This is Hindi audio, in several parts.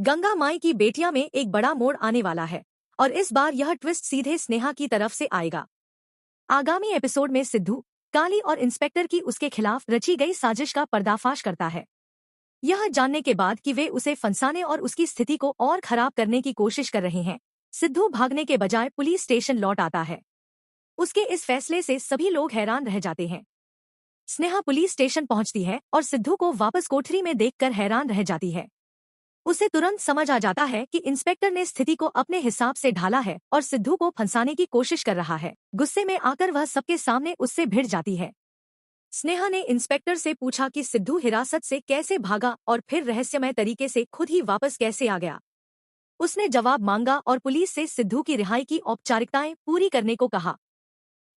गंगा माई की बेटियां में एक बड़ा मोड़ आने वाला है और इस बार यह ट्विस्ट सीधे स्नेहा की तरफ से आएगा। आगामी एपिसोड में सिद्धू, काली और इंस्पेक्टर की उसके खिलाफ रची गई साजिश का पर्दाफाश करता है। यह जानने के बाद कि वे उसे फंसाने और उसकी स्थिति को और खराब करने की कोशिश कर रहे हैं, सिद्धू भागने के बजाय पुलिस स्टेशन लौट आता है। उसके इस फैसले से सभी लोग हैरान रह जाते हैं। स्नेहा पुलिस स्टेशन पहुंचती है और सिद्धू को वापस कोठरी में देखकर हैरान रह जाती है। उसे तुरंत समझ आ जाता है कि इंस्पेक्टर ने स्थिति को अपने हिसाब से ढाला है और सिद्धू को फंसाने की कोशिश कर रहा है। गुस्से में आकर वह सबके सामने उससे भिड़ जाती है। स्नेहा ने इंस्पेक्टर से पूछा कि सिद्धू हिरासत से कैसे भागा और फिर रहस्यमय तरीके से खुद ही वापस कैसे आ गया। उसने जवाब मांगा और पुलिस से सिद्धू की रिहाई की औपचारिकताएं पूरी करने को कहा।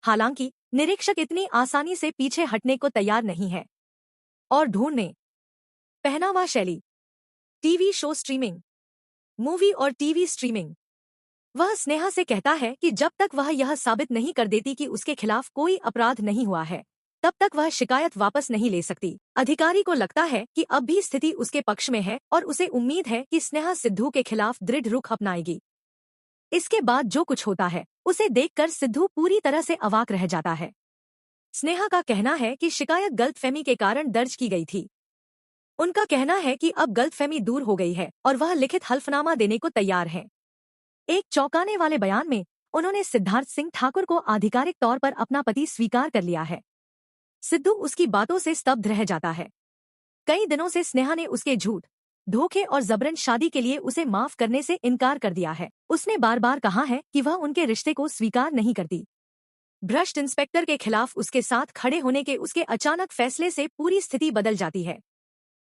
हालांकि निरीक्षक इतनी आसानी से पीछे हटने को तैयार नहीं है और ढूंढने, पहनावा शैली, टीवी शो स्ट्रीमिंग, मूवी और टीवी स्ट्रीमिंग। वह स्नेहा से कहता है कि जब तक वह यह साबित नहीं कर देती कि उसके खिलाफ कोई अपराध नहीं हुआ है, तब तक वह शिकायत वापस नहीं ले सकती। अधिकारी को लगता है कि अब भी स्थिति उसके पक्ष में है और उसे उम्मीद है कि स्नेहा सिद्धू के खिलाफ दृढ़ रुख अपनाएगी। इसके बाद जो कुछ होता है उसे देखकर सिद्धू पूरी तरह से अवाक रह जाता है। स्नेहा का कहना है कि शिकायत गलतफहमी के कारण दर्ज की गई थी। उनका कहना है कि अब गलतफहमी दूर हो गई है और वह लिखित हल्फनामा देने को तैयार हैं। एक चौंकाने वाले बयान में उन्होंने सिद्धार्थ सिंह ठाकुर को आधिकारिक तौर पर अपना पति स्वीकार कर लिया है। सिद्धू उसकी बातों से स्तब्ध रह जाता है। कई दिनों से स्नेहा ने उसके झूठ, धोखे और जबरन शादी के लिए उसे माफ करने से इनकार कर दिया है। उसने बार बार कहा है कि वह उनके रिश्ते को स्वीकार नहीं करती। भ्रष्ट इंस्पेक्टर के खिलाफ उसके साथ खड़े होने के उसके अचानक फैसले से पूरी स्थिति बदल जाती है।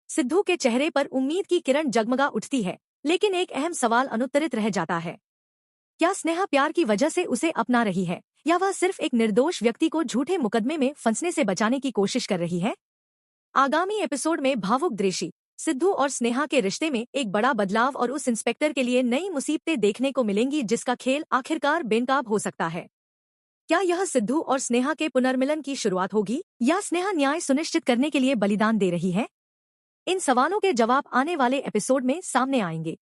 सिद्धू के चेहरे पर उम्मीद की किरण जगमगा उठती है, लेकिन एक अहम सवाल अनुत्तरित रह जाता है। क्या स्नेहा प्यार की वजह से उसे अपना रही है या वह सिर्फ एक निर्दोष व्यक्ति को झूठे मुकदमे में फंसने से बचाने की कोशिश कर रही है? आगामी एपिसोड में भावुक दृश्य, सिद्धू और स्नेहा के रिश्ते में एक बड़ा बदलाव और उस इंस्पेक्टर के लिए नई मुसीबतें देखने को मिलेंगी जिसका खेल आखिरकार बेनकाब हो सकता है। क्या यह सिद्धू और स्नेहा के पुनर्मिलन की शुरुआत होगी या स्नेहा न्याय सुनिश्चित करने के लिए बलिदान दे रही है? इन सवालों के जवाब आने वाले एपिसोड में सामने आएंगे।